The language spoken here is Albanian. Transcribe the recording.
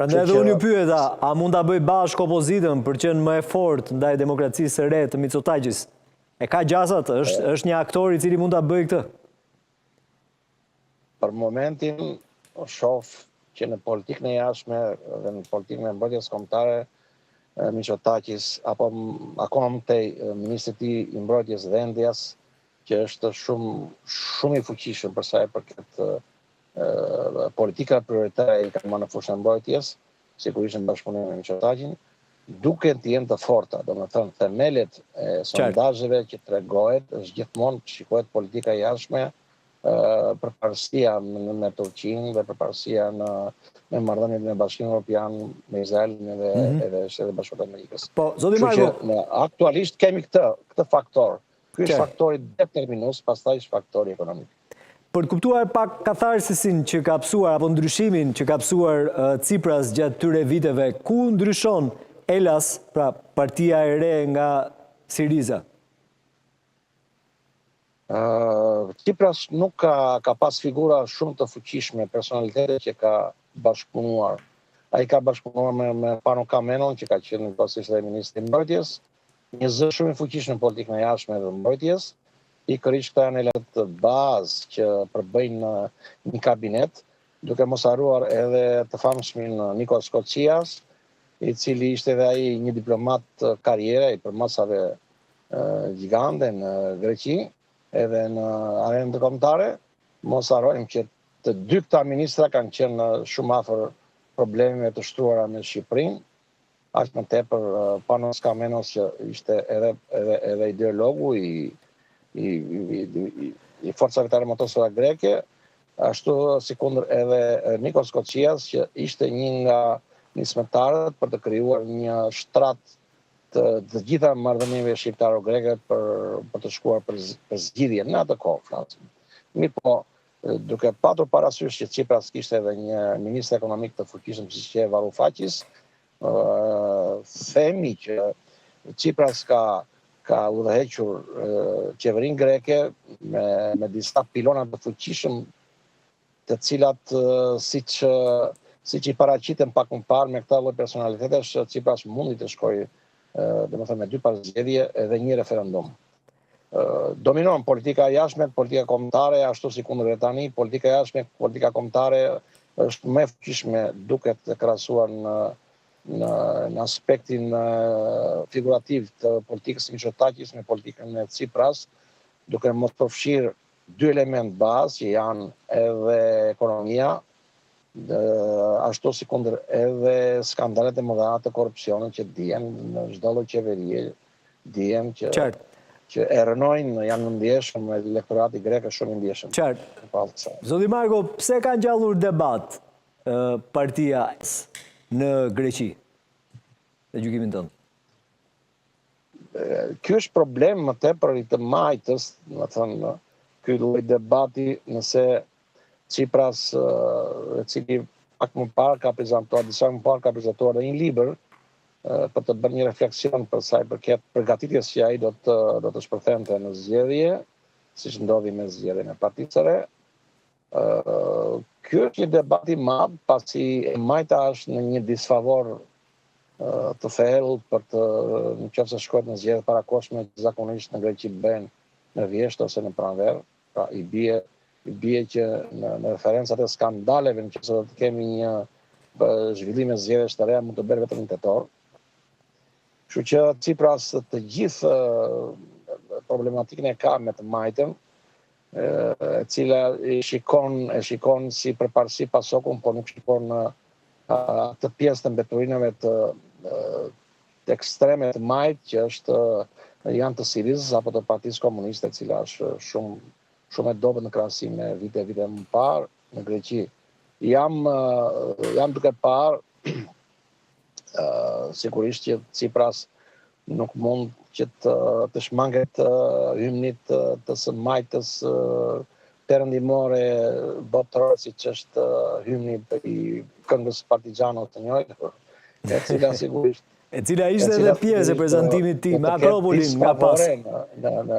Prandaj edhe unë ju pyeta, a mund ta bëj bashkë opozitën për qenë më e fortë ndaj demokracisë së re të Mitsotakis? E ka gjasat, është një aktor i cili mund ta bëjë këtë? Për momentin, shoh që në politikën e jashtme dhe në politikën e mbrojtjes kombëtare, Mitsotakis, apo akoma më tej ministri i mbrojtjes dhe endjes, që është shumë i fuqishëm për sa i përket politika prioritare i kanë marrë në fushën e mbrojtjes, sigurisht në bashkëpunim me Mitsotakin, duken të jenë të forta, domethënë themelet e sondazheve që tregohet është gjithmonë shikohet politika e jashtme, përparësia me Turqinë dhe përparësia me marrëdhëniet me Bashkimin Evropian, me Izraelin edhe Shtetet Bashkuara të Amerikës. Po, zoti Marko, aktualisht kemi këtë faktor. Ky është faktori determinues, pastaj është faktori ekonomik. Për të kuptuar pak katharsisin që ka psuar, apo ndryshimin që ka psuar Tsipras gjatë tyre viteve, ku ndryshon Elas, pra partia e re nga Siriza? Tsipras nuk ka pas figura shumë të fuqishme, personalitete që ka bashkëpunuar. Ai ka bashkëpunuar me Pano Kamenon, që ka qenë pasysh dhe ministri i mbrojtjes, një zë shumë i fuqishëm në politikën e jashtme dhe mbrojtjes. Pikërisht këta janë element të bazë që përbëjnë një kabinet, duke mos harruar edhe të famshmin Nikos Kocias, i cili ishte edhe ai një diplomat karriere i përmasave gjigande në Greqi, edhe në arenën ndërkombëtare. Mos harrojmë që të dy këta ministra kanë qenë shumë afër problemeve të shtruara me Shqipërinë, aq më tepër Panos Kamenos që ishte edhe ideologu i forcave të armatosura greke, ashtu sikundër edhe Nikos Kocias që ishte një nga nismëtarët për të krijuar një shtrat të gjitha marrëdhënieve shqiptaro-greke për të shkuar për zgjidhje në atë kohë flasim. Mirë po, duke patur parasysh që Tsipras kishte edhe një ministër ekonomik të fuqishëm siç që Varoufakis, themi që Tsipras ka udhëhequr qeverinë greke me disa pilona të fuqishëm, të cilat siç i paraqiten pak më parë me këtë lloj personalitetesh, Tsipras mundi të shkojë domethënë me dy pasgjedhje edhe një referendum. Dominon politika jashtme, politika kombëtare, ashtu si kundër tani, politika jashtme, politika kombëtare është më e fuqishme duket të krahasuar në aspektin figurativ të politikës së Mitsotakis me politikën e Tsipras, duke mos përfshirë dy element bazë që janë edhe ekonomia, ashtu si kundër edhe skandalet e mëdha të korrupsionit që dihen në çdo lloj qeverie, dihen që e rënojnë, janë në ndjeshëm, elektorati grek është shumë i ndjeshëm. Qartë. Zoti Marko, pse ka ngjallur debat partia në Greqi, në gjykimin tënd? Ky është problem më tepër i të majtës, do të thënë, ky lloj debati, nëse Tsipras, i cili pak më parë ka prezantuar, disa më parë ka prezantuar një libër për të bërë një refleksion për sa i përket përgatitjes që ai do të shpërthente në zgjedhje, siç ndodhi me zgjedhjen e Partisë së Re. Ky është një debat i madh, pasi e majta është në një disfavor të thellë për të, nëse shkohet në zgjedhje parakohshme, zakonisht në Greqi bëhen në vjesht ose në pranverë, pra i bie që në referencat e skandaleve, nëse do të kemi një zhvillim e zgjedhjesh të reja, mund të bëhet vetëm në tetor. Kështu që Tsipras të gjithë problematikën e ka me të majtën, e cila e shikon si përparësi pasokun, por nuk shikon atë pjesë të mbeturinave të ekstreme të majtë që janë të Sirizës apo të Partisë Komuniste, e cila është shumë e dobët në krahasim me vite më parë në Greqi. Jam duke parë sigurisht që Tsipras nuk mund që të shmanget hymnit të së majtës perëndimore botërore, siç është hymni i këngës Partizano të njohur, e cila sigurisht e cila ishte edhe pjesë e prezantimit tim me Akropolin nga pas.